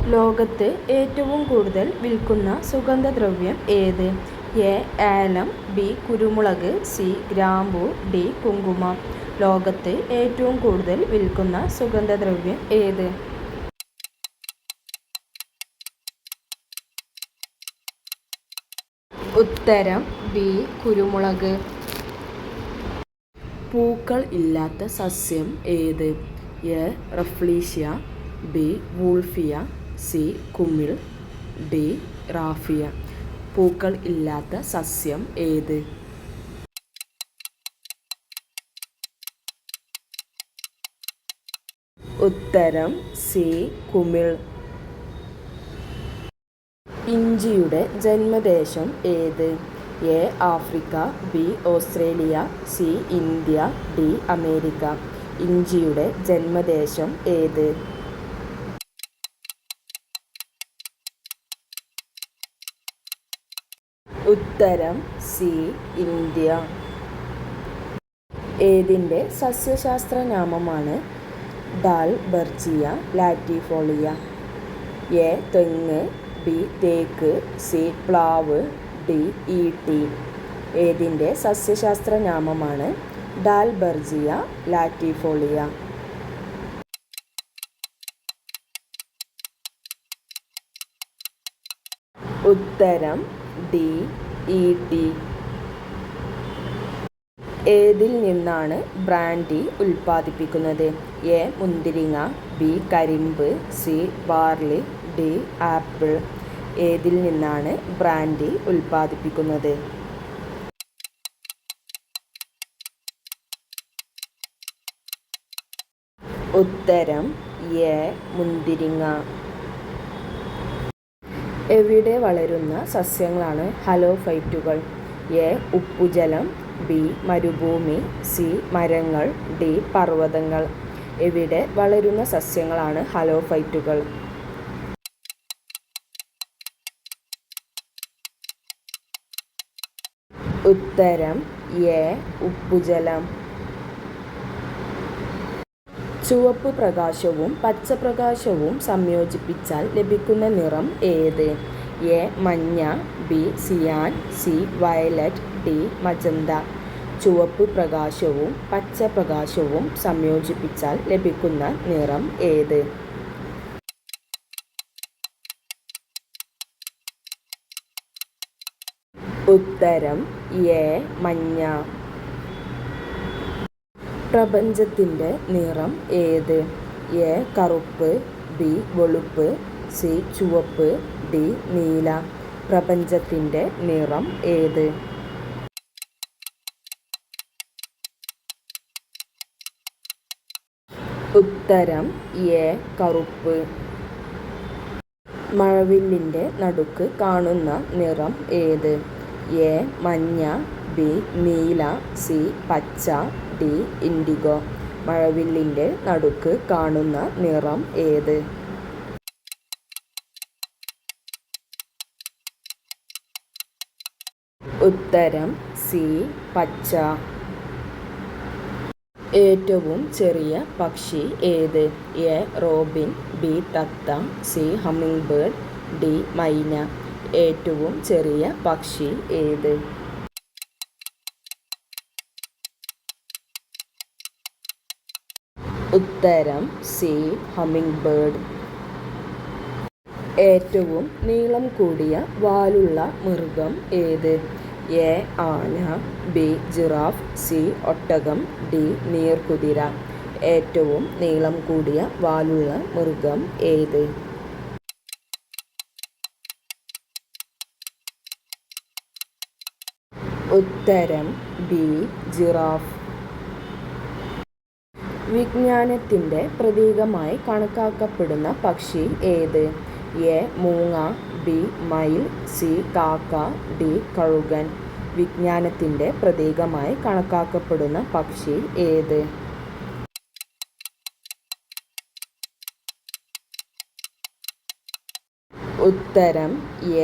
ലോകത്ത് ഏറ്റവും കൂടുതൽ വിൽക്കുന്ന സുഗന്ധദ്രവ്യം ഏത്? എ. ഏലം, ബി. കുരുമുളക്, സി. ഗ്രാമ്പൂ, ഡി. കുങ്കുമം. ലോകത്ത് ഏറ്റവും കൂടുതൽ വിൽക്കുന്ന സുഗന്ധദ്രവ്യം ഏത്? ഉത്തരം ബി. കുരുമുളക്. പൂക്കൾ ഇല്ലാത്ത സസ്യം ഏത്? A. Rafflesia, B. Wolffia, C. കുമിൾ, ഡി. റാഫിയ. പൂക്കൾ ഇല്ലാത്ത സസ്യം ഏത്? ഉത്തരം സി. കുമിൾ. ഇഞ്ചിയുടെ ജന്മദേശം ഏത്? A. Africa, B. Australia, C. India, D. America. ഇഞ്ചിയുടെ ജന്മദേശം ഏത്? ഉത്തരം സി. ഇന്ത്യ. ഏതിൻ്റെ സസ്യശാസ്ത്ര നാമമാണ് ഡാൽബർജിയ ലാറ്റിഫോളിയ? എ. തെങ്ങ്, ബി. തേക്ക്, സി. പ്ലാവ്, ഡി. ഈട്ടി. ഏതിൻ്റെ സസ്യശാസ്ത്ര നാമമാണ് ഡാൽബർജിയ ലാറ്റിഫോളിയ? ഉത്തരം ഡി. ഈട്ടി. ഏതിൽ നിന്നാണ് ബ്രാൻഡി ഉൽപ്പാദിപ്പിക്കുന്നത്? എ. മുന്തിരിങ്ങ, ബി. കരിമ്പ്, സി. Barley, D. ആപ്പിൾ. ഏതിൽ നിന്നാണ് ബ്രാൻഡി ഉൽപ്പാദിപ്പിക്കുന്നത്? ഉത്തരം എ. മുന്തിരിങ്ങ. എവിടെ വളരുന്ന സസ്യങ്ങളാണ് ഹലോഫൈറ്റുകൾ? എ. ഉപ്പുജലം, ബി. മരുഭൂമി, സി. മരങ്ങൾ, ഡി. പർവ്വതങ്ങൾ. എവിടെ വളരുന്ന സസ്യങ്ങളാണ് ഹലോഫൈറ്റുകൾ? ഉത്തരം എ. ഉപ്പുജലം. ചുവപ്പ് പ്രകാശവും പച്ച പ്രകാശവും സംയോജിപ്പിച്ചാൽ ലഭിക്കുന്ന നിറം ഏത്? എ. മഞ്ഞ, ബി. സിയാൻ, സി. Violet, D. മജന്ത. ചുവപ്പ് പ്രകാശവും പച്ച പ്രകാശവും സംയോജിപ്പിച്ചാൽ ലഭിക്കുന്ന നിറം ഏത്? ഉത്തരം എ. മഞ്ഞ. പ്രപഞ്ചത്തിൻ്റെ നിറം ഏത്? എ. കറുപ്പ്, ബി. വെളുപ്പ്, സി. ചുവപ്പ്, ഡി. നീല. പ്രപഞ്ചത്തിൻ്റെ നിറം ഏത്? ഉത്തരം എ. കറുപ്പ്. മഴവില്ലിൻ്റെ നടുക്ക് കാണുന്ന നിറം ഏത്? എ. മഞ്ഞ, ബി. നീല, സി. പച്ച, ഡി. ഇൻഡിഗോ. മഴവില്ലിൻ്റെ നടുക്ക് കാണുന്ന നിറം ഏത്? ഉത്തരം സി. പച്ച. ഏറ്റവും ചെറിയ പക്ഷി ഏത്? എ. Robin, B. തത്ത, സി. Humming bird, D. മൈന. ഏറ്റവും ചെറിയ പക്ഷി ഏത്? ഉത്തരം സി. Humming bird. ഏറ്റവും നീളം കൂടിയ വാലുള്ള മൃഗം ഏത്? എ. ആന, ബി. Giraffe, C. ഒട്ടകം, ഡി. നീർക്കുതിര. ഏറ്റവും നീളം കൂടിയ വാലുള്ള മൃഗം ഏത്? ഉത്തരം ബി. ജിറാഫ്. വിജ്ഞാനത്തിൻ്റെ പ്രതീകമായി കണക്കാക്കപ്പെടുന്ന പക്ഷി ഏത്? എ. മൂങ്ങ, ബി. മയിൽ, സി. കാക്ക, ഡി. കഴുകൻ. വിജ്ഞാനത്തിൻ്റെ പ്രതീകമായി കണക്കാക്കപ്പെടുന്ന പക്ഷി ഏത്? ഉത്തരം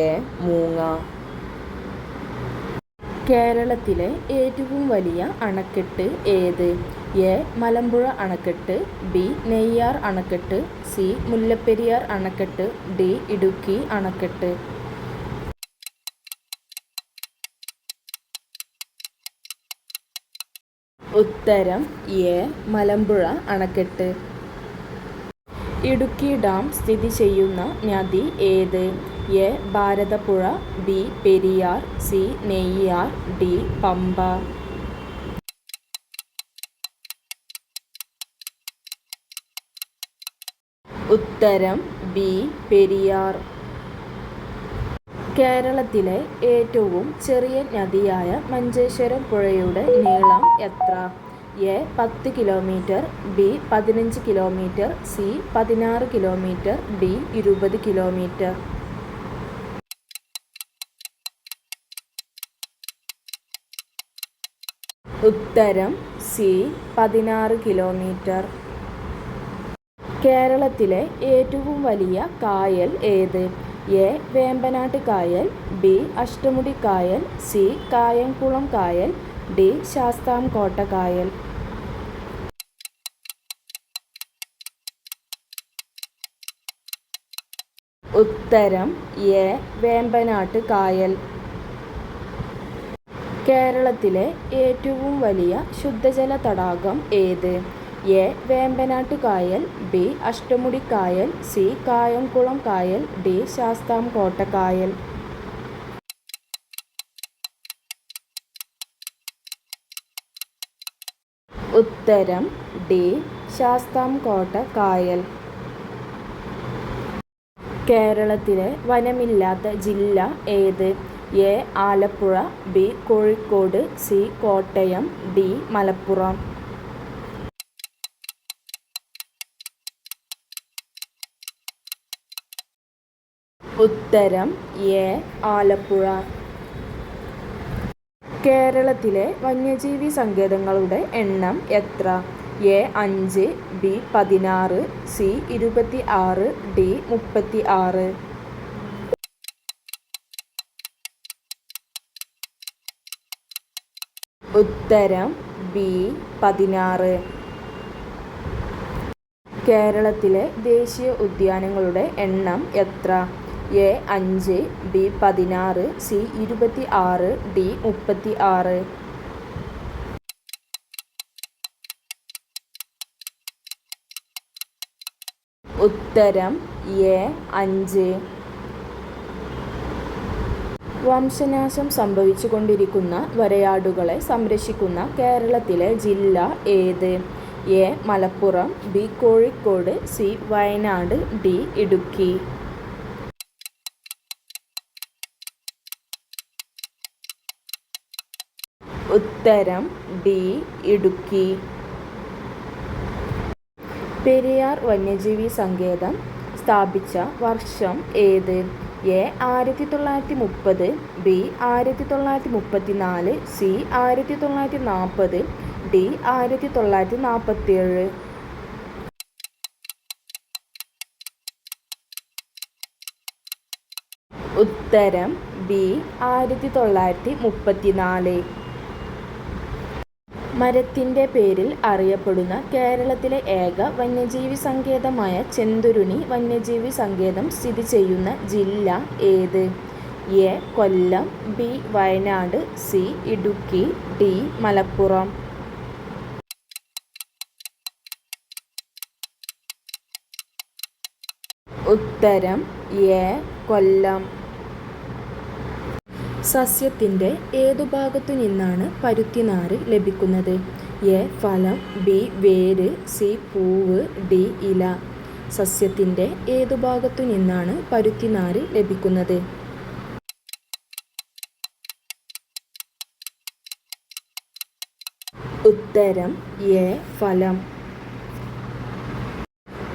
എ. മൂങ്ങ. കേരളത്തിലെ ഏറ്റവും വലിയ അണക്കെട്ട് ഏത്? എ മലമ്പുഴ അണക്കെട്ട്, ബി നെയ്യാർ അണക്കെട്ട്, സി മുല്ലപ്പെരിയാർ അണക്കെട്ട്, ഡി ഇടുക്കി അണക്കെട്ട്. ഉത്തരം എ മലമ്പുഴ അണക്കെട്ട്. ഇടുക്കി ഡാം സ്ഥിതി ചെയ്യുന്ന നദി ഏത്? A Bharathappuzha, B Periyar, C Neyyar, D Pamba. ഉത്തരം ബി പെരിയാർ. കേരളത്തിലെ ഏറ്റവും ചെറിയ നദിയായ മഞ്ചേശ്വരം പുഴയുടെ നീളം എത്ര? A 10 kilometre, B 15 kilometre, C 16 kilometre, D 20 kilometre. ഉത്തരം സി 16 കിലോമീറ്റർ. കേരളത്തിലെ ഏറ്റവും വലിയ കായൽ ഏത്? എ വേമ്പനാട്ട് കായൽ, ബി അഷ്ടമുടി കായൽ, സി കായംകുളം കായൽ, ഡി ശാസ്താംകോട്ട കായൽ. ഉത്തരം എ വേമ്പനാട്ട് കായൽ. കേരളത്തിലെ ഏറ്റവും വലിയ ശുദ്ധജല തടാകം ഏത്? എ വേമ്പനാട്ട് കായൽ, ബി അഷ്ടമുടി കായൽ, സി കായംകുളം കായൽ, ഡി ശാസ്താംകോട്ട കായൽ. ഉത്തരം ഡി ശാസ്താംകോട്ട കായൽ. കേരളത്തിലെ വനമില്ലാത്ത ജില്ല ഏത്? A Alappuzha, B Kozhikode, C Kottayam, D Malappuram. ഉത്തരം എ ആലപ്പുഴ. കേരളത്തിലെ വന്യജീവി സങ്കേതങ്ങളുടെ എണ്ണം എത്ര? A 5, B 16, C 26, D 36. ഉത്തരം ബി 16. കേരളത്തിലെ ദേശീയ ഉദ്യാനങ്ങളുടെ എണ്ണം എത്ര? A 5, B 16, C 26, D 36. ഉത്തരം എ 5. വംശനാശം സംഭവിച്ചുകൊണ്ടിരിക്കുന്ന വരയാടുകളെ സംരക്ഷിക്കുന്ന കേരളത്തിലെ ജില്ല ഏത്? A Malappuram, B Kozhikode, C Wayanad, D Idukki. ഉത്തരം ഡി ഇടുക്കി. പെരിയാർ വന്യജീവി സങ്കേതം സ്ഥാപിച്ച വർഷം ഏത്? A 1930, B 1934, C 1940, D 1947. ഉത്തരം ബി 1934. മരത്തിൻ്റെ പേരിൽ അറിയപ്പെടുന്ന കേരളത്തിലെ ഏക വന്യജീവി സങ്കേതമായ ചെന്തുരുണി വന്യജീവി സങ്കേതം സ്ഥിതി ചെയ്യുന്ന ജില്ല ഏത്? A Kollam, B Wayanad, C Idukki, D Malappuram. ഉത്തരം എ കൊല്ലം. സസ്യത്തിൻ്റെ ഏതു ഭാഗത്തു നിന്നാണ് പരുത്തിനാര് ലഭിക്കുന്നത്? എ ഫലം, ബി വേര്, സി പൂവ്, ഡി ഇല. സസ്യത്തിൻ്റെ ഏതു ഭാഗത്തു നിന്നാണ് പരുത്തിനാര് ലഭിക്കുന്നത്? ഉത്തരം എ ഫലം.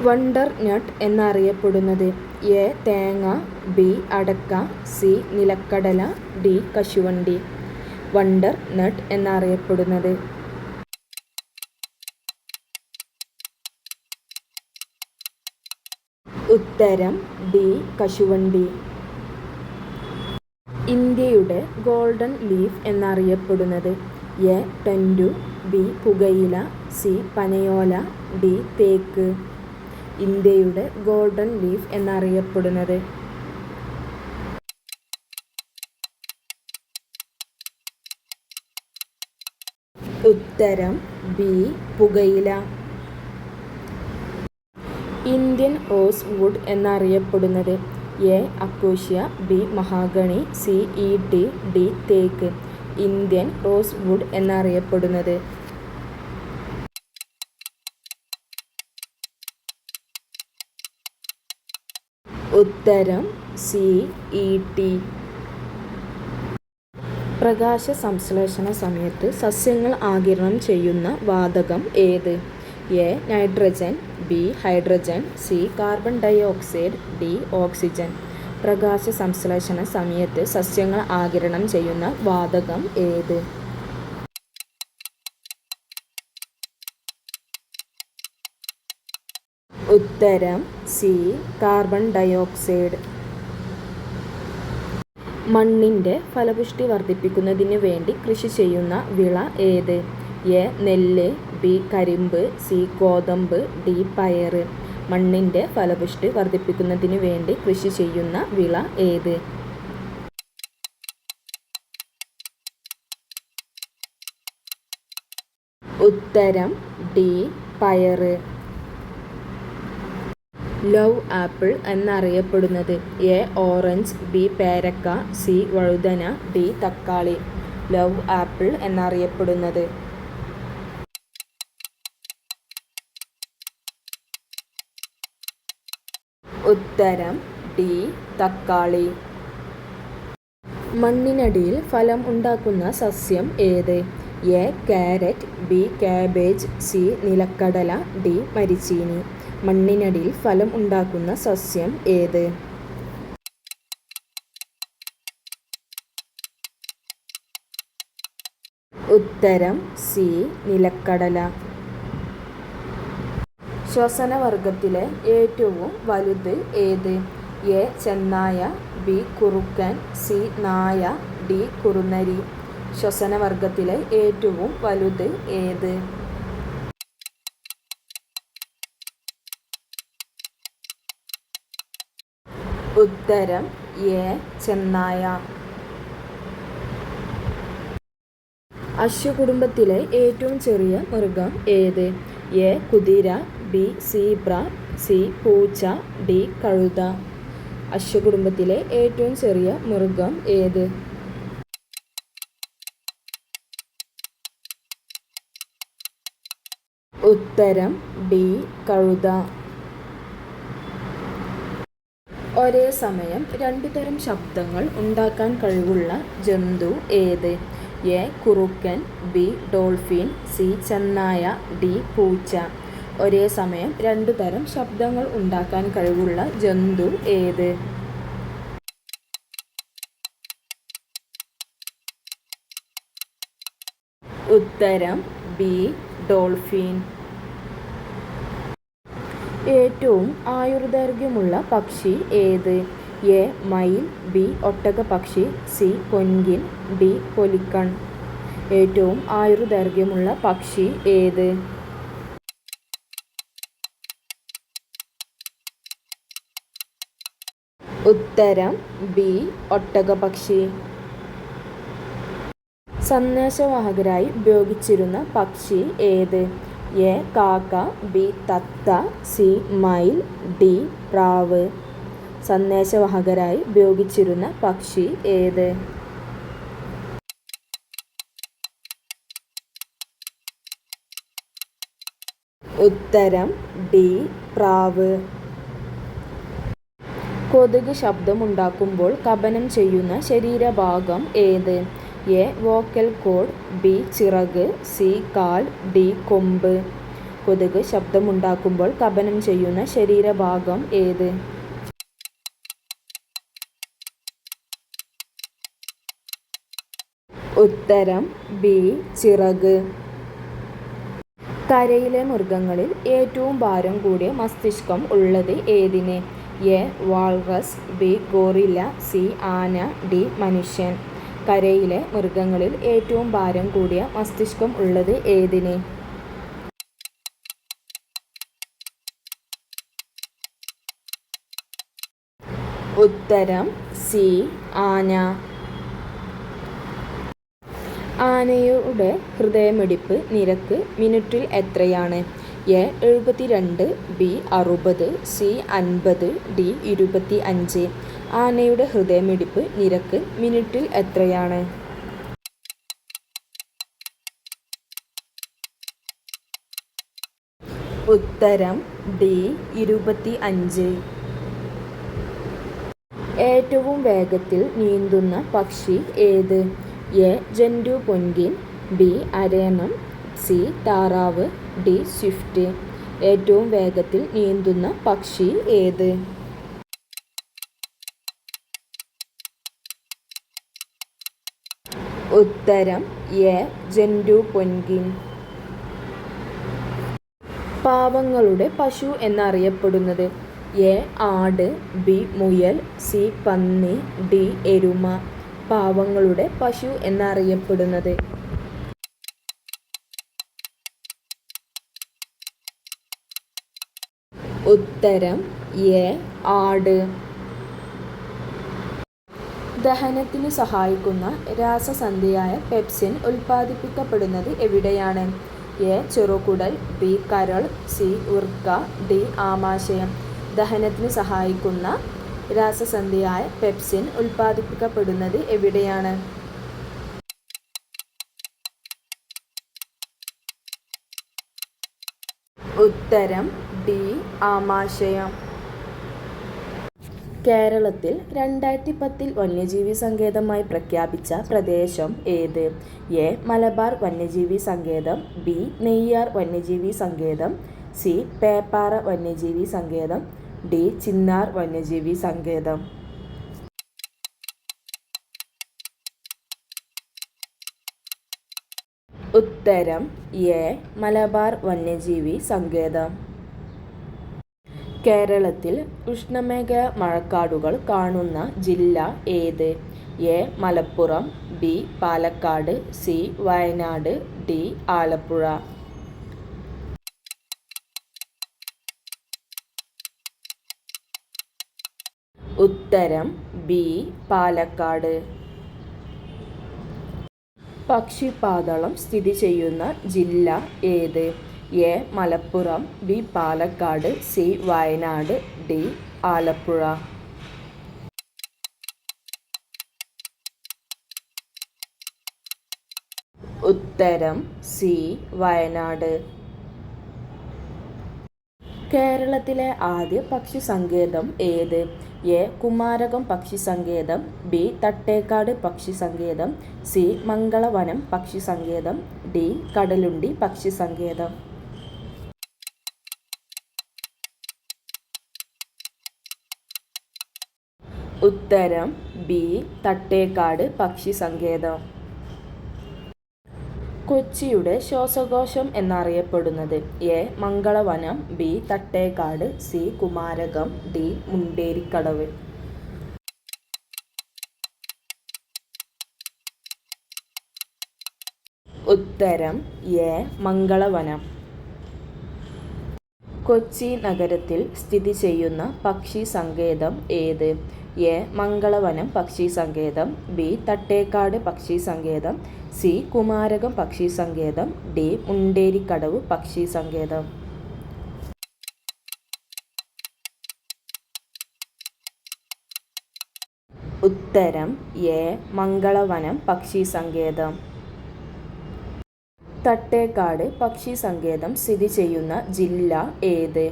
വണ്ടർ നട്ട് എന്നറിയപ്പെടുന്നത്? എ തേങ്ങ, ബി അടക്ക, സി നിലക്കടല, ഡി കശുവണ്ടി. വണ്ടർ നട്ട് എന്നറിയപ്പെടുന്നത്? ഉത്തരം ഡി കശുവണ്ടി. ഇന്ത്യയുടെ ഗോൾഡൻ ലീഫ് എന്നറിയപ്പെടുന്നത്? എ ടെൻഡു, ബി പുകയില, സി പനയോല, ഡി തേക്ക്. ഇന്ത്യയുടെ ഗോൾഡൻ ലീഫ് എന്നറിയപ്പെടുന്നത്? ഉത്തരം ബി പുകയില. ഇന്ത്യൻ റോസ് വുഡ് എന്നറിയപ്പെടുന്നത്? A acacia, B mahogany, C ഈട്ടി, ഡി തേക്ക്. ഇന്ത്യൻ റോസ് വുഡ് എന്നറിയപ്പെടുന്നത്? ഉത്തരം സി ഈട്ടി. പ്രകാശ സംശ്ലേഷണ സമയത്ത് സസ്യങ്ങൾ ആഗിരണം ചെയ്യുന്ന വാതകം ഏത്? A nitrogen, B hydrogen, C carbon dioxide, D oxygen. പ്രകാശ സംശ്ലേഷണ സമയത്ത് സസ്യങ്ങൾ ആഗിരണം ചെയ്യുന്ന വാതകം ഏത്? ഉത്തരം സി കാർബൺ ഡൈ ഓക്സൈഡ്. മണ്ണിൻ്റെ ഫലപുഷ്ടി വർദ്ധിപ്പിക്കുന്നതിന് വേണ്ടി കൃഷി ചെയ്യുന്ന വിള ഏത്? എ നെല്ല്, ബി കരിമ്പ്, സി ഗോതമ്പ്, ഡി പയർ. മണ്ണിൻ്റെ ഫലപുഷ്ടി വർദ്ധിപ്പിക്കുന്നതിന് വേണ്ടി കൃഷി ചെയ്യുന്ന വിള ഏത്? ഉത്തരം ഡി പയർ. ലവ് ആപ്പിൾ എന്നറിയപ്പെടുന്നത്? എ ഓറഞ്ച്, ബി പേരക്ക, സി വഴുതന, ഡി തക്കാളി. ലവ് ആപ്പിൾ എന്നറിയപ്പെടുന്നത്? ഉത്തരം ഡി തക്കാളി. മണ്ണിനടിയിൽ ഫലം ഉണ്ടാക്കുന്ന സസ്യം ഏത്? A carrot, B cabbage, C നിലക്കടല, ഡി മരിച്ചീനി. മണ്ണിനടിയിൽ ഫലം ഉണ്ടാക്കുന്ന സസ്യം ഏത്? ഉത്തരം സി നിലക്കടല. ശ്വസനവർഗത്തിലെ ഏറ്റവും വലുത് ഏത്? എ ചെന്നായ, ബി കുറുക്കൻ, സി നായ, ഡി കുറുനരി. ശ്വസനവർഗത്തിലെ ഏറ്റവും വലുത് ഏത്? ഉത്തരം എ ചെന്നായ. അശ്വകുടുംബത്തിലെ ഏറ്റവും ചെറിയ മൃഗം ഏത്? എ കുതിര, ബി സീബ്ര, സി പൂച്ച, ഡി കഴുത. അശ്വകുടുംബത്തിലെ ഏറ്റവും ചെറിയ മൃഗം ഏത്? ഉത്തരം ഡി കഴുത. ഒരേ സമയം രണ്ടു തരം ശബ്ദങ്ങൾ ഉണ്ടാക്കാൻ കഴിവുള്ള ജന്തു ഏത്? എ കുറുക്കൻ, ബി ഡോൾഫിൻ, സി ചെന്നായ, ഡി പൂച്ച. ഒരേ സമയം രണ്ടു തരം ശബ്ദങ്ങൾ ഉണ്ടാക്കാൻ കഴിവുള്ള ജന്തു ഏത്? ഉത്തരം ബി ഡോൾഫിൻ. ഏറ്റവും ആയുർദൈർഘ്യമുള്ള പക്ഷി ഏത്? എ മയിൽ, ബി ഒട്ടകപ്പക്ഷി, സി കൊൻകിൻ, ഡി പൊലിക്കൺ. ഏറ്റവും ആയുർദൈർഘ്യമുള്ള പക്ഷി ഏത്? ഉത്തരം ബി ഒട്ടകപ്പക്ഷി. സന്ദേശവാഹകരായി ഉപയോഗിച്ചിരുന്ന പക്ഷി ഏത്? എ കാക്ക, ബി തത്ത, സി മയിൽ, ഡി പ്രാവ്. സന്ദേശവാഹകരായി ഉപയോഗിച്ചിരുന്ന പക്ഷി ഏത്? ഉത്തരം ഡി പ്രാവ്. കൊതുക് ശബ്ദമുണ്ടാക്കുമ്പോൾ കപനം ചെയ്യുന്ന ശരീരഭാഗം ഏത്? എ വോക്കൽ കോഡ്, ബി ചിറക്, സി കാൽ, ഡി കൊമ്പ്. കൊതുക് ശബ്ദമുണ്ടാക്കുമ്പോൾ കപനം ചെയ്യുന്ന ശരീരഭാഗം ഏത്? ഉത്തരം ബി ചിറക്. കരയിലെ മൃഗങ്ങളിൽ ഏറ്റവും ഭാരം കൂടിയ മസ്തിഷ്കം ഉള്ളത് ഏതിന്? എ വാൾറസ്, ബി ഗോറില്ല, സി ആന, ഡി മനുഷ്യൻ. കരയിലെ മൃഗങ്ങളിൽ ഏറ്റവും ഭാരം കൂടിയ മസ്തിഷ്കം ഉള്ളത് ഏതിന്? ഉത്തരം ബി ഗോറില്ല. കരയിലെ മൃഗങ്ങളിൽ ഏറ്റവും ഭാരം കൂടിയ മസ്തിഷ്കം ഉള്ളത് ഏതിന്? എ വാൾറസ്, ബി ഗോറില്ല, സി ആന, ഡി മനുഷ്യൻ. കരയിലെ മൃഗങ്ങളിൽ ഏറ്റവും ഭാരം കൂടിയ മസ്തിഷ്കം ഉള്ളത് ഏതിന്? ഉത്തരം ബി ഗോറില്ല. ഉത്തരം സി ആന. ആനയുടെ ഹൃദയമിടിപ്പ് നിരക്ക് മിനിറ്റിൽ എത്രയാണ്? A 72, B 60, C 50, D 25. ആനയുടെ ഹൃദയമിടിപ്പ് നിരക്ക് മിനിറ്റിൽ എത്രയാണ്? ഉത്തരം ഡി 25. ഏറ്റവും വേഗത്തിൽ നീന്തുന്ന പക്ഷി ഏത്? എ ജന്റു പെൻഗ്വിൻ, ബി അരയണം, സി താറാവ്, ഡി സ്വിഫ്റ്റ്. ഏറ്റവും വേഗത്തിൽ നീന്തുന്ന പക്ഷി ഏത്? ഉത്തരം എ ജന്റു പെൻഗ്വിൻ. പാവങ്ങളുടെ പശു എന്നറിയപ്പെടുന്നത്? എ ആട്, ബി മുയൽ, സി പന്നി, ഡി എരുമ. പാവങ്ങളുടെ പശു എന്നറിയപ്പെടുന്നത്? ഉത്തരം എ ആട്. ദഹനത്തിന് സഹായിക്കുന്ന രാസസന്ധിയായ പെപ്സിൻ ഉൽപ്പാദിപ്പിക്കപ്പെടുന്നത് എവിടെയാണ്? എ ചെറുകുടൽ, ബി കരൾ, സി വൃക്ക, ഡി ആമാശയം. ദഹനത്തിന് സഹായിക്കുന്ന രാസസന്ധിയായ പെപ്സിൻ ഉൽപ്പാദിപ്പിക്കപ്പെടുന്നത് എവിടെയാണ്? ഉത്തരം ഡി ആമാശയം. കേരളത്തിൽ 2010 വന്യജീവി സങ്കേതമായി പ്രഖ്യാപിച്ച പ്രദേശം ഏത്? എ മലബാർ വന്യജീവി സങ്കേതം, ബി നെയ്യാർ വന്യജീവി സങ്കേതം, സി പേപ്പാറ വന്യജീവി സങ്കേതം, ഡി ചിന്നാർ വന്യജീവി സങ്കേതം. ഉത്തരം എ മലബാർ വന്യജീവി സങ്കേതം. കേരളത്തിൽ ഉഷ്ണമേഖലാ മഴക്കാടുകൾ കാണുന്ന ജില്ല ഏത്? A Malappuram, B Palakkad, C Wayanad, D Alappuzha. ഉത്തരം ബി പാലക്കാട്. പക്ഷിപാതാളം സ്ഥിതി ചെയ്യുന്ന ജില്ല ഏത്? A Malappuram, B Palakkad, C Wayanad, D Alappuzha. ഉത്തരം സി വയനാട്. കേരളത്തിലെ ആദ്യ പക്ഷി സങ്കേതം ഏത്? എ കുമാരകം പക്ഷി സങ്കേതം, ബി തട്ടേക്കാട് പക്ഷി സങ്കേതം, സി മംഗളവനം പക്ഷി സങ്കേതം, ഡി കടലുണ്ടി പക്ഷി സങ്കേതം. ഉത്തരം ബി തട്ടേക്കാട് പക്ഷി സങ്കേതം. കൊച്ചിയുടെ ശ്വാസകോശം എന്നറിയപ്പെടുന്നത്? A Mangalavanam, B Thattekad, C Kumarakom, D Munderikadavu. ഉത്തരം എ മംഗളവനം. കൊച്ചി നഗരത്തിൽ സ്ഥിതി ചെയ്യുന്ന പക്ഷി സങ്കേതം ഏത്? എ മംഗളവനം പക്ഷി സങ്കേതം, ബി തട്ടേക്കാട് പക്ഷി സങ്കേതം, സി കുമാരകം പക്ഷി സങ്കേതം, ഡി മുണ്ടേരിക്കടവ് പക്ഷി സങ്കേതം. ഉത്തരം എ മംഗളവനം പക്ഷി സങ്കേതം. തട്ടേക്കാട് പക്ഷി സങ്കേതം സ്ഥിതി ചെയ്യുന്ന ജില്ല ഏത്?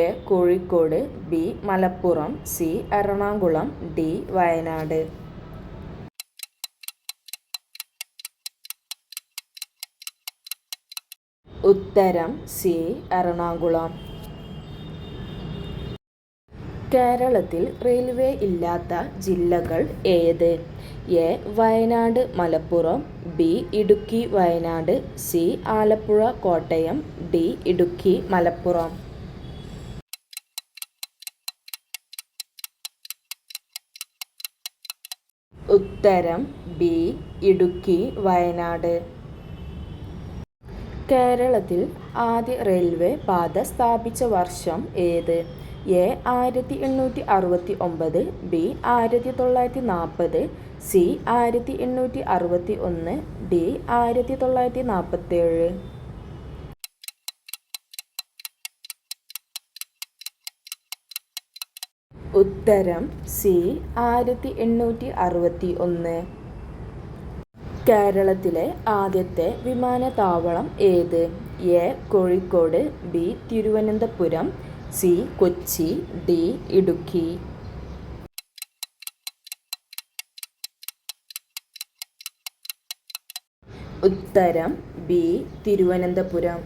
A Kozhikode, B Malappuram, C Ernakulam, D Wayanad. ഉത്തരം സി എറണാകുളം. കേരളത്തിൽ റെയിൽവേ ഇല്ലാത്ത ജില്ലകൾ ഏത്? A Wayanad Malappuram, B Idukki Wayanad, C Alappuzha Kottayam, D Idukki Malappuram. ഉത്തരം ബി ഇടുക്കി വയനാട്. കേരളത്തിൽ ആദ്യ റെയിൽവേ പാത സ്ഥാപിച്ച വർഷം ഏത്? A 1869, B 1940, C 1861, D 1947. ഉത്തരം സി 1861. കേരളത്തിലെ ആദ്യത്തെ വിമാനത്താവളം ഏത്? A Kozhikode, B Thiruvananthapuram, C Kochi, D Idukki. ഉത്തരം ബി തിരുവനന്തപുരം.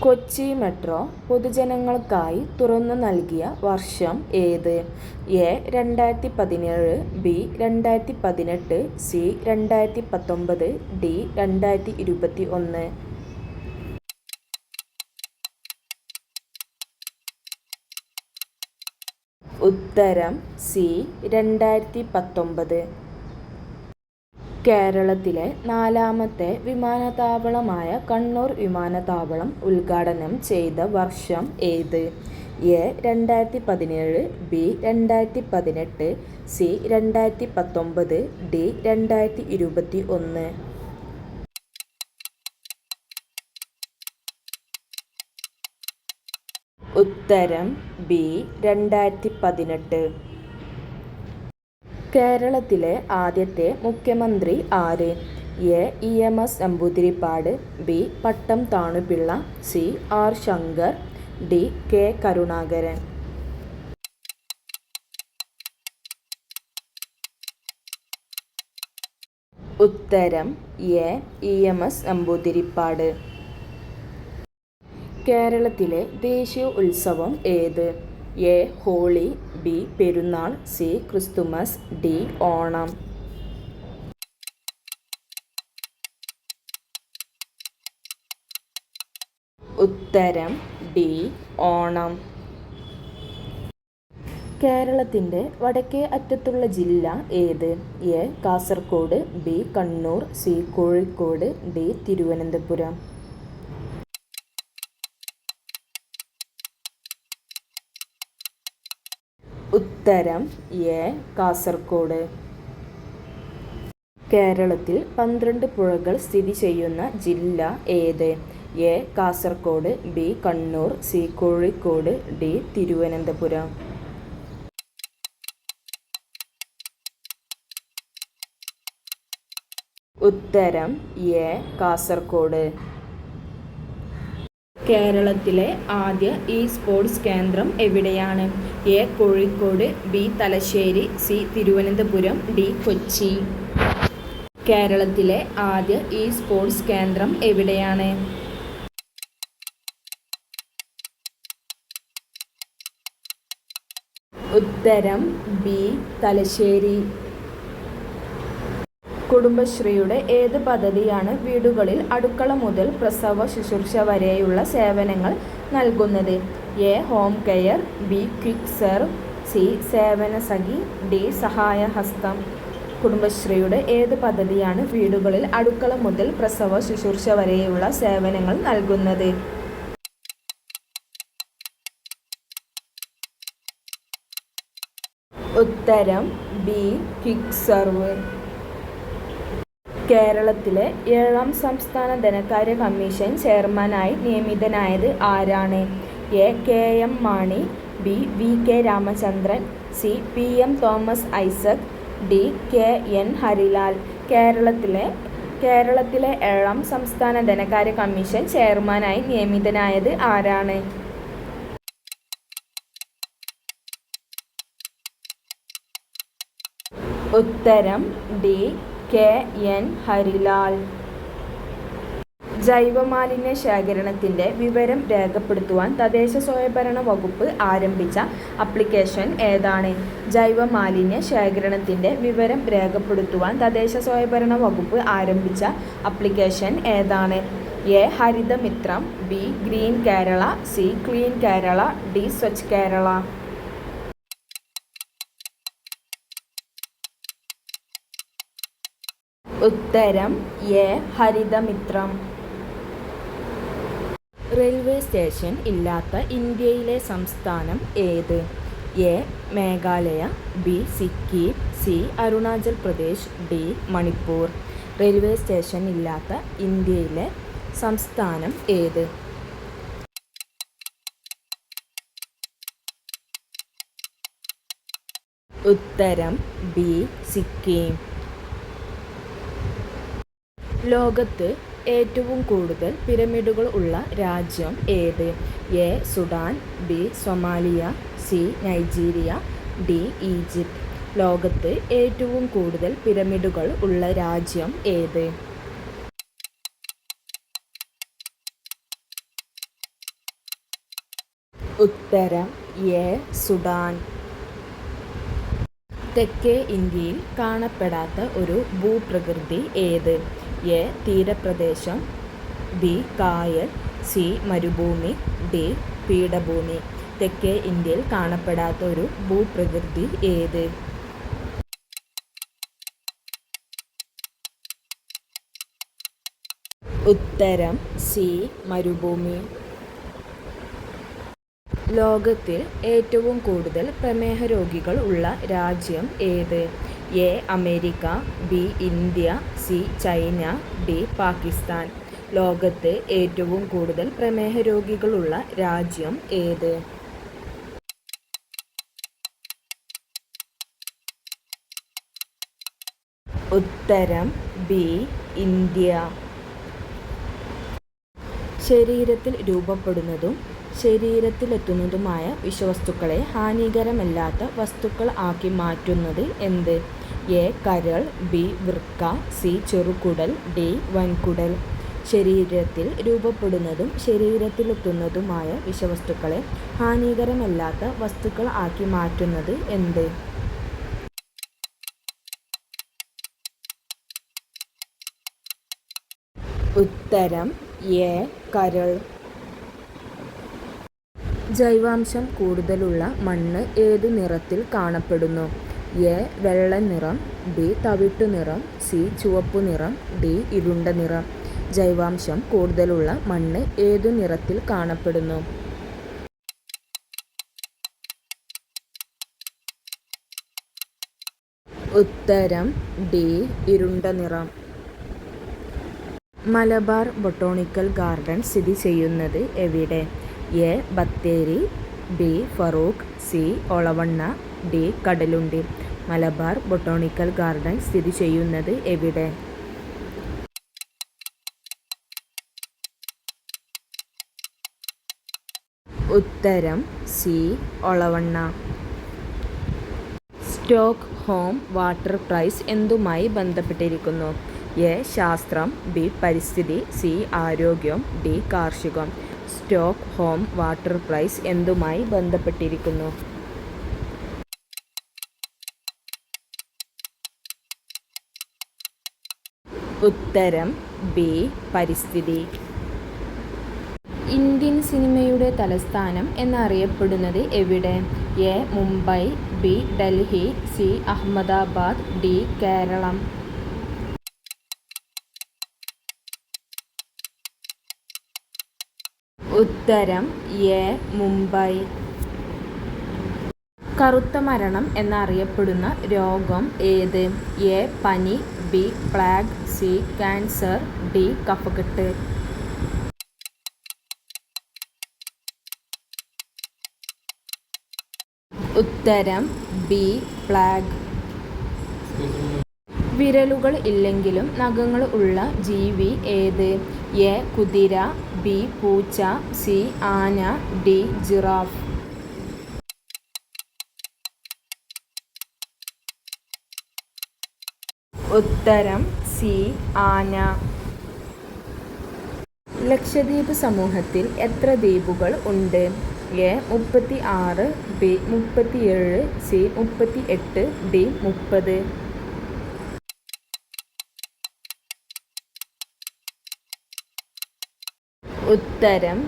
കൊച്ചി മെട്രോ പൊതുജനങ്ങൾക്കായി തുറന്നു നൽകിയ വർഷം ഏത്? A 2017, B 2018, C 2019, D 2021. ഉത്തരം സി 2019. കേരളത്തിലെ നാലാമത്തെ വിമാനത്താവളമായ കണ്ണൂർ വിമാനത്താവളം ഉദ്ഘാടനം ചെയ്ത വർഷം ഏത്? A 2017, B 2018, C 2019, D 2021. ഉത്തരം ബി 2018. കേരളത്തിലെ ആദ്യത്തെ മുഖ്യമന്ത്രി ആര്? A EMS Namboodiripad, B Pattom Thanu Pillai, C R Shankar, D K Karunakaran. ഉത്തരം എ EMS നമ്പൂതിരിപ്പാട്. കേരളത്തിലെ ദേശീയ ഉത്സവം ഏത്? A Holi, B Perunnal, C Christmas, D Onam. ഉത്തരം ഡി ഓണം. കേരളത്തിൻ്റെ വടക്കേ അറ്റത്തുള്ള ജില്ല ഏത്? A Kasaragod, B Kannur, C Kozhikode, D Thiruvananthapuram. ഉത്തരം എ കാസർഗോഡ്. കേരളത്തിൽ 12 പുഴകൾ സ്ഥിതി ചെയ്യുന്ന ജില്ല ഏത്? A Kasaragod, B Kannur, C Kozhikode, D Thiruvananthapuram. ഉത്തരം എ കാസർഗോഡ്. കേരളത്തിലെ ആദ്യ സ്പോർട്സ് കേന്ദ്രം എവിടെയാണ്? A Kozhikode, B Thalassery, C Thiruvananthapuram, D Kochi. കേരളത്തിലെ ആദ്യ സ്പോർട്സ് കേന്ദ്രം എവിടെയാണ്? ഉത്തരം ബി തലശ്ശേരി. കുടുംബശ്രീയുടെ ഏത് പദ്ധതിയാണ് വീടുകളിൽ അടുക്കള മുതൽ പ്രസവ ശുശ്രൂഷ വരെയുള്ള സേവനങ്ങൾ നൽകുന്നത്? A home care, be quick serve, C സേവന സഖി, ഡി സഹായഹസ്തം. കുടുംബശ്രീയുടെ ഏത് പദ്ധതിയാണ് വീടുകളിൽ അടുക്കള മുതൽ പ്രസവ ശുശ്രൂഷ വരെയുള്ള സേവനങ്ങൾ നൽകുന്നത്? ഉത്തരം ബി ക്വിക്ക് സെർവ്. കേരളത്തിലെ 7ാം സംസ്ഥാന ധനകാര്യ കമ്മീഷൻ ചെയർമാനായി നിയമിതനായത് ആരാണ്? A KM Mani, B VK Ramachandran, C PM Thomas Isaac, D KN Harilal. കേരളത്തിലെ 7ാം സംസ്ഥാന ധനകാര്യ കമ്മീഷൻ ചെയർമാനായി നിയമിതനായത് ആരാണ്? ഉത്തരം ഡി KN ഹരിലാൽ. ജൈവമാലിന്യ ശേഖരണത്തിൻ്റെ വിവരം രേഖപ്പെടുത്തുവാൻ തദ്ദേശ സ്വയംഭരണ വകുപ്പ് ആരംഭിച്ച ആപ്ലിക്കേഷൻ ഏതാണ്? ജൈവമാലിന്യ ശേഖരണത്തിൻ്റെ വിവരം രേഖപ്പെടുത്തുവാൻ തദ്ദേശ സ്വയംഭരണ വകുപ്പ് ആരംഭിച്ച ആപ്ലിക്കേഷൻ ഏതാണ്? A Harithamithram, B green Kerala, C clean Kerala, D Swachh Kerala. ഉത്തരം എ ഹരിതമിത്രം. റെയിൽവേ സ്റ്റേഷൻ ഇല്ലാത്ത ഇന്ത്യയിലെ സംസ്ഥാനം ഏത്? A. Meghalaya, B. Sikkim, C. Arunachal Pradesh, D. Manipur. Railway station ഇല്ലാത്ത ഇന്ത്യയിലെ സംസ്ഥാനം ഏത്? ഉത്തരം ബി. സിക്കിം. ലോകത്ത് ഏറ്റവും കൂടുതൽ പിരമിഡുകൾ ഉള്ള രാജ്യം ഏത്? A. Sudan, B. Somalia, C. Nigeria, D. Egypt. ലോകത്ത് ഏറ്റവും കൂടുതൽ പിരമിഡുകൾ ഉള്ള രാജ്യം ഏത്? ഉത്തരം എ. സുഡാൻ. തെക്കേ ഇന്ത്യയിൽ കാണപ്പെടാത്ത ഒരു ഭൂപ്രകൃതി ഏത്? എ. തീരപ്രദേശം, ബി. കായൽ, സി. മരുഭൂമി, ഡി. പീഠഭൂമി. തെക്കേ ഇന്ത്യയിൽ കാണപ്പെടാത്ത ഒരു ഭൂപ്രകൃതി ഏത്? ഉത്തരം സി. മരുഭൂമി. ലോകത്തിൽ ഏറ്റവും കൂടുതൽ പ്രമേഹ രോഗികൾ ഉള്ള രാജ്യം ഏത്? A. America, B. India, C. China, D. Pakistan. ലോകത്ത് ഏറ്റവും കൂടുതൽ പ്രമേഹ രോഗികളുള്ള രാജ്യം ഏത്? ഉത്തരം ബി. ഇന്ത്യ. ശരീരത്തിൽ രൂപപ്പെടുന്നതും ശരീരത്തിലെത്തുന്നതുമായ വിഷവസ്തുക്കളെ ഹാനികരമല്ലാത്ത വസ്തുക്കൾ ആക്കി മാറ്റുന്നത് എന്ത്? എ. കരൾ, ബി. വൃക്ക, സി. ചെറുകുടൽ, ഡി. വൻകുടൽ. ശരീരത്തിൽ രൂപപ്പെടുന്നതും ശരീരത്തിലെത്തുന്നതുമായ വിഷവസ്തുക്കളെ ഹാനികരമല്ലാത്ത വസ്തുക്കൾ ആക്കി മാറ്റുന്നത് എന്ത്? ഉത്തരം എ. കരൾ. ജൈവാംശം കൂടുതലുള്ള മണ്ണ് ഏതു നിറത്തിൽ കാണപ്പെടുന്നു? എ. വെള്ള നിറം, ബി. തവിട്ടു നിറം, സി. ചുവപ്പു നിറം, ഡി. ഇരുണ്ട നിറം. ജൈവാംശം കൂടുതലുള്ള മണ്ണ് ഏതു നിറത്തിൽ കാണപ്പെടുന്നു? ഉത്തരം ഡി. ഇരുണ്ട നിറം. മലബാർ ബൊട്ടാണിക്കൽ ഗാർഡൻ സ്ഥിതി ചെയ്യുന്നത് എവിടെ? A. Bathery, B. Farook, C. Olavanna, D. Kadalundi. Malabar botanical garden സ്ഥിതി ചെയ്യുന്നത് എവിടെ? ഉത്തരം C. Olavanna. Stockholm water prize എന്തുമായി ബന്ധപ്പെട്ടിരിക്കുന്നു? എ. ശാസ്ത്രം, ബി. പരിസ്ഥിതി, സി. ആരോഗ്യം, ഡി. കാർഷികം. സ്റ്റോക്ക്ഹോം വാട്ടർ പ്രൈസ് എന്തുമായി ബന്ധപ്പെട്ടിരിക്കുന്നു? ഉത്തരം ബി. പരിസ്ഥിതി. ഇന്ത്യൻ സിനിമയുടെ തലസ്ഥാനം എന്നറിയപ്പെടുന്നത് എവിടെ? A. Mumbai, B. Delhi, C. Ahmedabad, D. Keralam. ഉത്തരം എ. മുംബൈ. കറുത്ത മരണം എന്നറിയപ്പെടുന്ന രോഗം ഏത്? എ. പനി, B. Plague, C. Cancer, D. കഫക്കെട്ട്. ഉത്തരം ബി. പ്ലേഗ്. വിരലുകൾ ഇല്ലെങ്കിലും നഖങ്ങൾ ഉള്ള ജീവി ഏത്? എ. കുതിര, ബി. പൂച്ച, സി. ആന, ഡി. ജിറാഫ്. ഉത്തരം സി. ആന. ലക്ഷദ്വീപ് സമൂഹത്തിൽ എത്ര ദ്വീപുകൾ ഉണ്ട്? എ. 36, ബി. 37, സി. 38, ഡി. 30. ഉത്തരം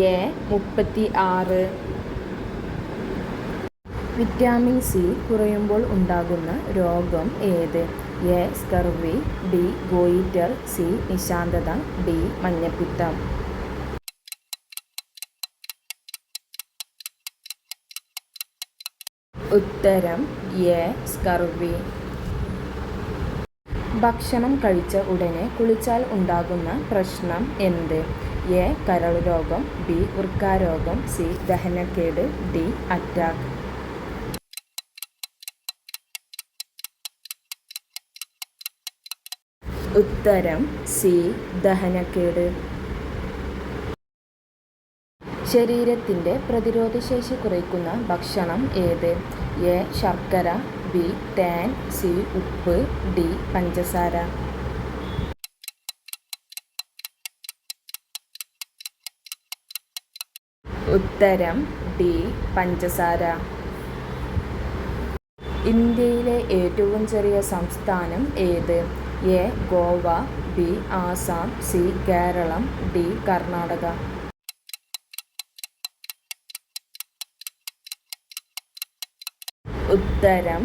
എ. 36. വിറ്റാമിൻ സി കുറയുമ്പോൾ ഉണ്ടാകുന്ന രോഗം ഏത്? A. Scurvy, B. Goitre, C. നിശാന്തത, ഡി. മഞ്ഞപ്പിത്തം. ഉത്തരം എ സ്കർവി. ഭക്ഷണം കഴിച്ച ഉടനെ കുളിച്ചാൽ ഉണ്ടാകുന്ന പ്രശ്നം എന്ത്? എ കരൾ രോഗം, ബി വൃക്കാരോഗം, സി ദഹനക്കേട്, ഡി അറ്റാക്ക്. ഉത്തരം സി ദഹനക്കേട്. ശരീരത്തിൻ്റെ പ്രതിരോധശേഷി കുറയ്ക്കുന്ന ഭക്ഷണം ഏത്? എ ശർക്കര, ബി തേൻ, സി ഉപ്പ്, ഡി പഞ്ചസാര. ഉത്തരം ഡി പഞ്ചസാര. ഇന്ത്യയിലെ ഏറ്റവും ചെറിയ സംസ്ഥാനം ഏത്? A Goa, B Assam, C Kerala, D Karnataka. ഉത്തരം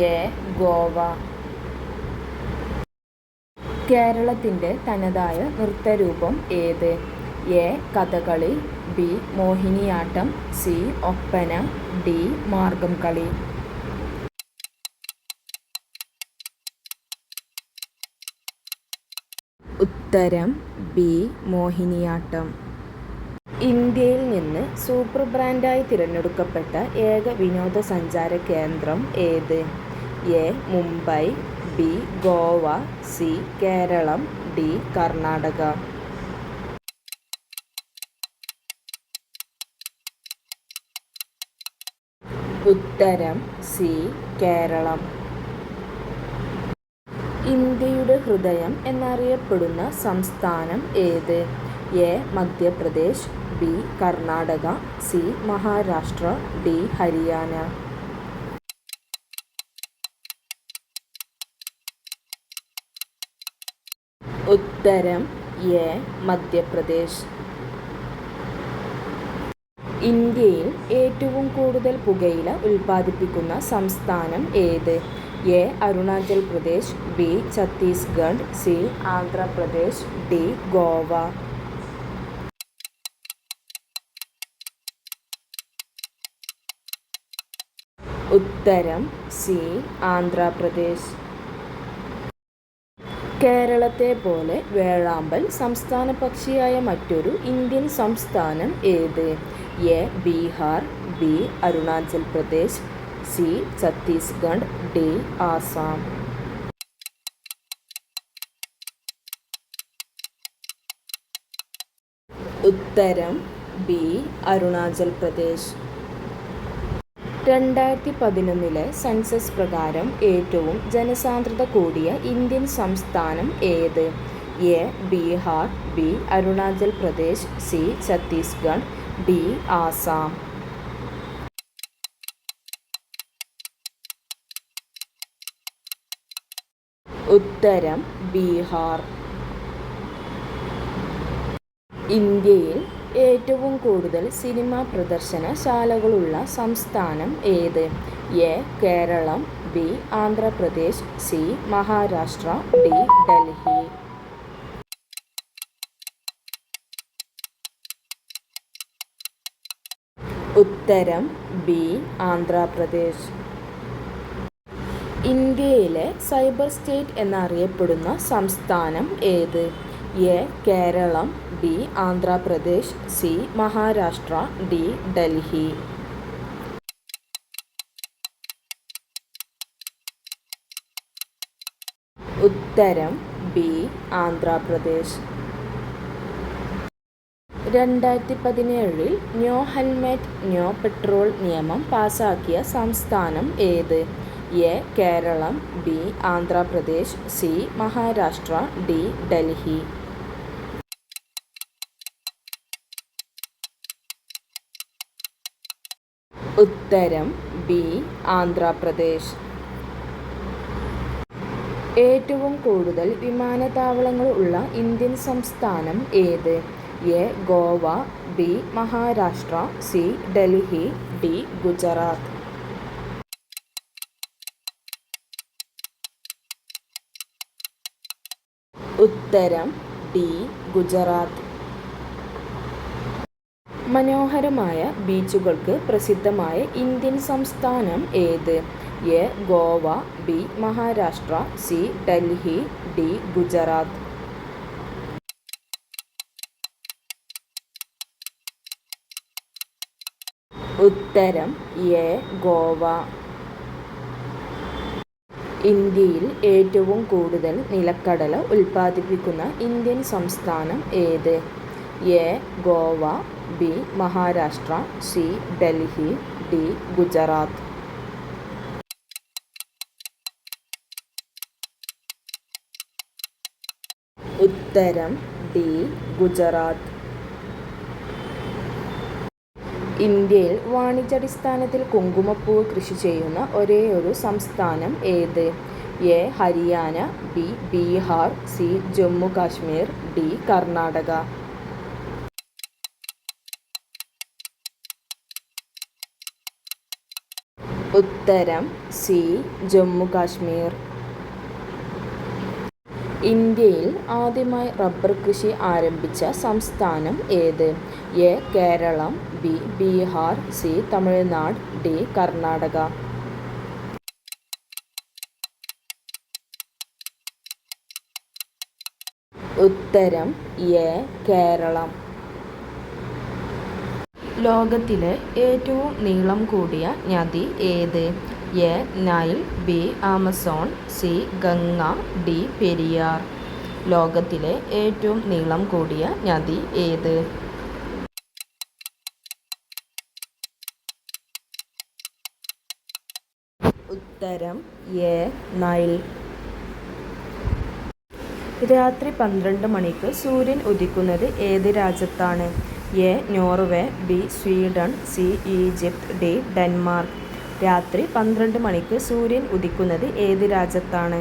എ ഗോവ. കേരളത്തിൻ്റെ തനതായ നൃത്തരൂപം ഏത്? A Kathakali, B Mohiniyattam, C Oppana, D Margam Kali. ഉത്തരം ബി മോഹിനിയാട്ടം. ഇന്ത്യയിൽ നിന്ന് സൂപ്പർ ബ്രാൻഡായി തിരഞ്ഞെടുക്കപ്പെട്ട ഏക വിനോദസഞ്ചാര കേന്ദ്രം ഏത്? A Mumbai, B Goa, C Kerala, D Karnataka. ഉത്തരം സി കേരളം. ഇന്ത്യയുടെ ഹൃദയം എന്നറിയപ്പെടുന്ന സംസ്ഥാനം ഏത്? A Madhya Pradesh, B Karnataka, C Maharashtra, D Haryana. ഉത്തരം എ മധ്യപ്രദേശ്. ഇന്ത്യയിൽ ഏറ്റവും കൂടുതൽ പുകയില ഉൽപ്പാദിപ്പിക്കുന്ന സംസ്ഥാനം ഏത്? A Arunachal Pradesh, B Chhattisgarh, C Andhra Pradesh, D Goa. ഉത്തരം സി ആന്ധ്രാപ്രദേശ്. കേരളത്തെ പോലെ വേഴാമ്പൽ സംസ്ഥാന പക്ഷിയായ മറ്റൊരു ഇന്ത്യൻ സംസ്ഥാനം ഏത്? A Bihar, B Arunachal Pradesh, C Chhattisgarh, D Assam. ഉത്തരം ബി അരുണാചൽ പ്രദേശ്. 2011 സെൻസസ് പ്രകാരം ഏറ്റവും ജനസാന്ദ്രത കൂടിയ ഇന്ത്യൻ സംസ്ഥാനം ഏത്? A Bihar, B Arunachal Pradesh, C Chhattisgarh, D Assam. ഉത്തരം ബീഹാർ. ഇന്ത്യയിൽ ഏറ്റവും കൂടുതൽ സിനിമാ പ്രദർശനശാലകളുള്ള സംസ്ഥാനം ഏത്? A Keralam, B Andhra Pradesh, C Maharashtra, D Delhi. ഉത്തരം ബി ആന്ധ്രാപ്രദേശ്. ഇന്ത്യയിലെ സൈബർ സ്റ്റേറ്റ് എന്നറിയപ്പെടുന്ന സംസ്ഥാനം ഏത്? A Keralam, B Andhra Pradesh, C Maharashtra, D Delhi. ഉത്തരം B Andhra Pradesh. 2017 no helmet no petrol നിയമം പാസാക്കിയ സംസ്ഥാനം ഏത്? A Keralam, B Andhra Pradesh, C Maharashtra, D Delhi. ഉത്തരം ബി ആന്ധ്രാപ്രദേശ്. ഏറ്റവും കൂടുതൽ വിമാനത്താവളങ്ങൾ ഉള്ള ഇന്ത്യൻ സംസ്ഥാനം ഏത്? A Goa, B Maharashtra, C Delhi, D Gujarat. ഉത്തരം ഡി ഗുജറാത്ത്. മനോഹരമായ ബീച്ചുകൾക്ക് പ്രസിദ്ധമായ ഇന്ത്യൻ സംസ്ഥാനം ഏത്? A. Goa, B. Maharashtra, C. Delhi, D. Gujarat. ഉത്തരം എ. ഗോവ. ഇന്ത്യയിൽ ഏറ്റവും കൂടുതൽ നിലക്കടല ഉൽപ്പാദിപ്പിക്കുന്ന ഇന്ത്യൻ സംസ്ഥാനം ഏത്? A. Goa, B. Maharashtra, C. Delhi, D. Gujarat. ഉത്തരം ഡി. ഗുജറാത്ത്. ഇന്ത്യയിൽ വാണിജ്യാടിസ്ഥാനത്തിൽ കുങ്കുമപ്പൂവ് കൃഷി ചെയ്യുന്ന ഒരേയൊരു സംസ്ഥാനം ഏത്? A. Haryana, B. Bihar, C. Jammu Kashmir, D. Karnataka. ഉത്തരം സി. ജമ്മു കാശ്മീർ. ഇന്ത്യയിൽ ആദ്യമായി റബ്ബർ കൃഷി ആരംഭിച്ച സംസ്ഥാനം ഏത്? A. Keralam, B. Bihar, C. Tamil Nadu, D. Karnataka. ഉത്തരം എ. കേരളം. ലോകത്തിലെ ഏറ്റവും നീളം കൂടിയ നദി ഏത്? A. Nile, B. Amazon, C. Ganga, D. Periyar. ലോകത്തിലെ ഏറ്റവും നീളം കൂടിയ നദി ഏത്? ഉത്തരം എ. നൈൽ. രാത്രി 12 മണിക്ക് സൂര്യൻ ഉദിക്കുന്നത് ഏത് രാജ്യത്താണ്? A. Norway, B. Sweden, C. Egypt, D. Denmark. രാത്രി 12 മണിക്ക് സൂര്യൻ ഉദിക്കുന്നത് ഏത് രാജ്യത്താണ്?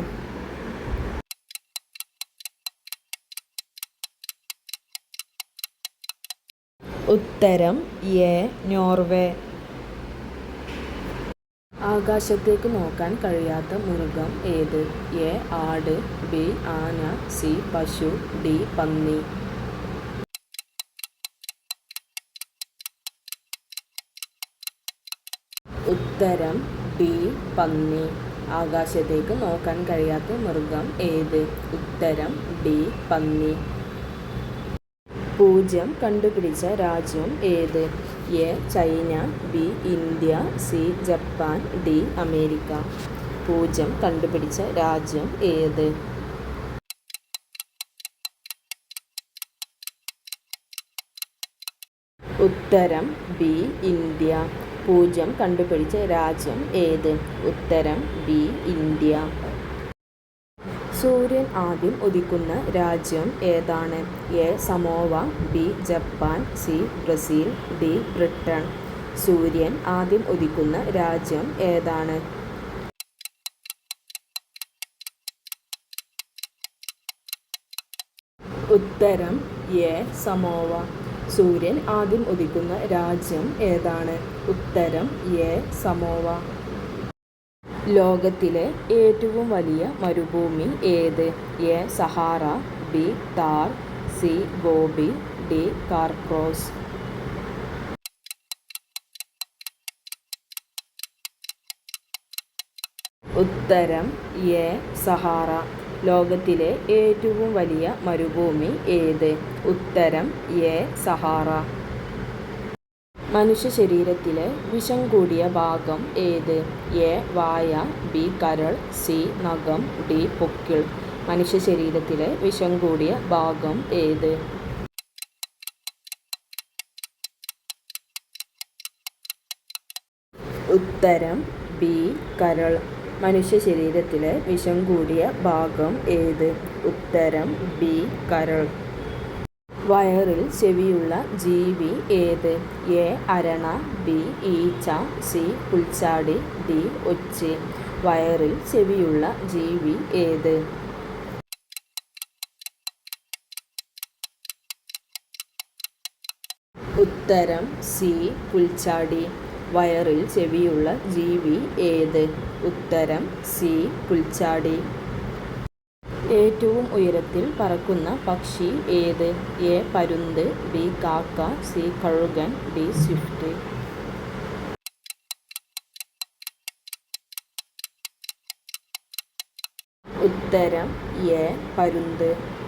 ഉത്തരം എ. നോർവേ. ആകാശത്തേക്ക് നോക്കാൻ കഴിയാത്ത മൃഗം ഏത്? എ. ആട്, ബി. ആന, സി. പശു, ഡി. പന്നി. ഉത്തരം ഡി. പന്നി. ആകാശത്തേക്ക് നോക്കാൻ കഴിയാത്ത മൃഗം ഏത്? ഉത്തരം ഡി. പന്നി. പൂജ്യം കണ്ടുപിടിച്ച രാജ്യം ഏത്? A. China, B. India, C. Japan, D. America. പൂജ്യം കണ്ടുപിടിച്ച രാജ്യം ഏത്? ഉത്തരം ബി. ഇന്ത്യ. പൂജ്യം കണ്ടുപിടിച്ച രാജ്യം ഏത്? ഉത്തരം ബി. ഇന്ത്യ. സൂര്യൻ ആദ്യം ഉദിക്കുന്ന രാജ്യം ഏതാണ്? A. Samoa, B. Japan, C. Brazil, D. Britain. സൂര്യൻ ആദ്യം ഉദിക്കുന്ന രാജ്യം ഏതാണ്? ഉത്തരം എ. സമോവ. സൂര്യൻ ആദ്യം ഉദിക്കുന്ന രാജ്യം ഏതാണ്? ഉത്തരം എ. സമോവ. ലോകത്തിലെ ഏറ്റവും വലിയ മരുഭൂമി ഏത്? A. Sahara, B. Thar, C. Gobi, D. Carcross. ഉത്തരം എ. സഹാറ. ലോകത്തിലെ ഏറ്റവും വലിയ മരുഭൂമി ഏത്? ഉത്തരം എ. സഹാറ. മനുഷ്യ ശരീരത്തിലെ വിഷം കൂടിയ ഭാഗം ഏത്? എ. വായ, ബി. കരൾ, സി. നഖം, ഡി. പൊക്കിൾ. മനുഷ്യ ശരീരത്തിലെ വിഷം കൂടിയ ഭാഗം ഏത്? ഉത്തരം ബി. കരൾ. മനുഷ്യ ശരീരത്തിലെ വിഷം കൂടിയ ഭാഗം ഏത്? ഉത്തരം ബി. കരൾ. വയറിൽ ചെവിയുള്ള ജീവി ഏത്? എ. അരണ, ബി. ഈച്ച, സി. പുൽച്ചാടി, ഡി. ഒച്ച്. വയറിൽ ചെവിയുള്ള ജീവി ഏത്? ഉത്തരം സി. പുൽച്ചാടി. വയറിൽ ചെവിയുള്ള ജീവി ഏത്? ഉത്തരം സി. പുൽച്ചാടി. ഏറ്റവും ഉയരത്തിൽ പറക്കുന്ന പക്ഷി ഏത്? എ. പരുന്ത്, ബി. കാക്ക, സി. കഴുകൻ, ഡി. സ്വിഫ്റ്റ്. ഉത്തരം എ. പരുന്ത്.